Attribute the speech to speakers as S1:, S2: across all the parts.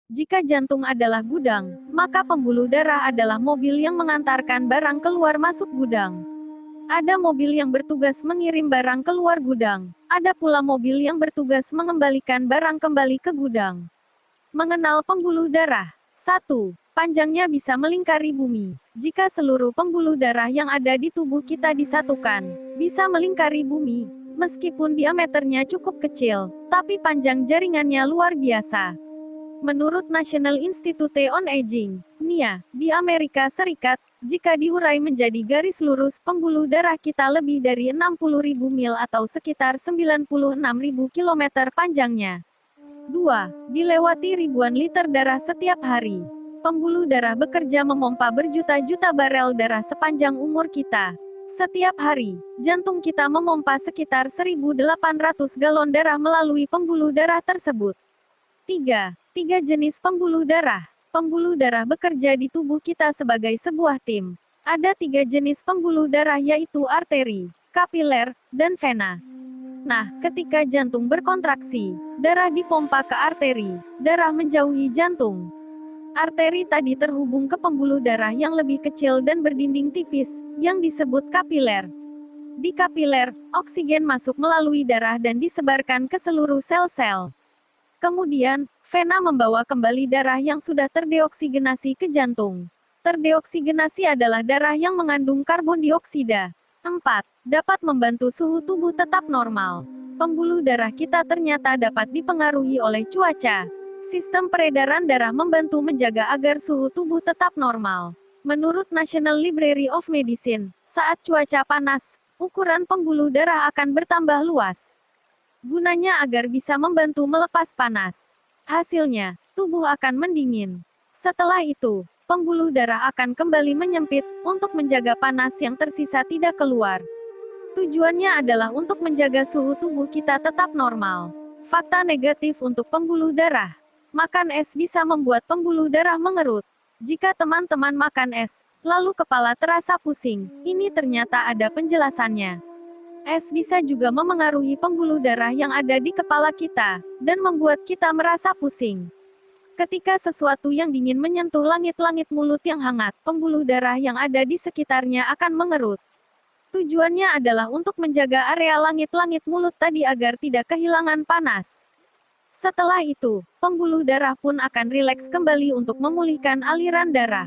S1: Jika jantung adalah gudang, maka pembuluh darah adalah mobil yang mengantarkan barang keluar masuk gudang. Ada mobil yang bertugas mengirim barang keluar gudang. Ada pula mobil yang bertugas mengembalikan barang kembali ke gudang. Mengenal pembuluh darah. 1. Panjangnya bisa melingkari bumi. Jika seluruh pembuluh darah yang ada di tubuh kita disatukan, bisa melingkari bumi. Meskipun diameternya cukup kecil, tapi panjang jaringannya luar biasa. Menurut National Institute on Aging, NIA, di Amerika Serikat, jika diurai menjadi garis lurus pembuluh darah kita lebih dari 60.000 mil atau sekitar 96.000 kilometer panjangnya. 2. Dilewati ribuan liter darah setiap hari. Pembuluh darah bekerja memompa berjuta-juta barel darah sepanjang umur kita. Setiap hari, jantung kita memompa sekitar 1.800 galon darah melalui pembuluh darah tersebut. 3. Tiga jenis pembuluh darah. Pembuluh darah bekerja di tubuh kita sebagai sebuah tim. Ada 3 jenis pembuluh darah yaitu arteri, kapiler, dan vena. Nah, ketika jantung berkontraksi, darah dipompa ke arteri, darah menjauhi jantung. Arteri tadi terhubung ke pembuluh darah yang lebih kecil dan berdinding tipis, yang disebut kapiler. Di kapiler, oksigen masuk melalui darah dan disebarkan ke seluruh sel-sel. Kemudian, vena membawa kembali darah yang sudah terdeoksigenasi ke jantung. Terdeoksigenasi adalah darah yang mengandung karbon dioksida. 4. Dapat membantu suhu tubuh tetap normal. Pembuluh darah kita ternyata dapat dipengaruhi oleh cuaca. Sistem peredaran darah membantu menjaga agar suhu tubuh tetap normal. Menurut National Library of Medicine, saat cuaca panas, ukuran pembuluh darah akan bertambah luas. Gunanya agar bisa membantu melepas panas. Hasilnya, tubuh akan mendingin. Setelah itu, pembuluh darah akan kembali menyempit, untuk menjaga panas yang tersisa tidak keluar. Tujuannya adalah untuk menjaga suhu tubuh kita tetap normal. Fakta negatif untuk pembuluh darah. Makan es bisa membuat pembuluh darah mengerut. Jika teman-teman makan es, lalu kepala terasa pusing, ini ternyata ada penjelasannya. Es bisa juga memengaruhi pembuluh darah yang ada di kepala kita, dan membuat kita merasa pusing. Ketika sesuatu yang dingin menyentuh langit-langit mulut yang hangat, pembuluh darah yang ada di sekitarnya akan mengerut. Tujuannya adalah untuk menjaga area langit-langit mulut tadi agar tidak kehilangan panas. Setelah itu, pembuluh darah pun akan rileks kembali untuk memulihkan aliran darah.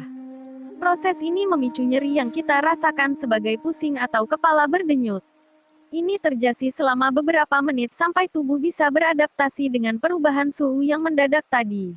S1: Proses ini memicu nyeri yang kita rasakan sebagai pusing atau kepala berdenyut. Ini terjadi selama beberapa menit sampai tubuh bisa beradaptasi dengan perubahan suhu yang mendadak tadi.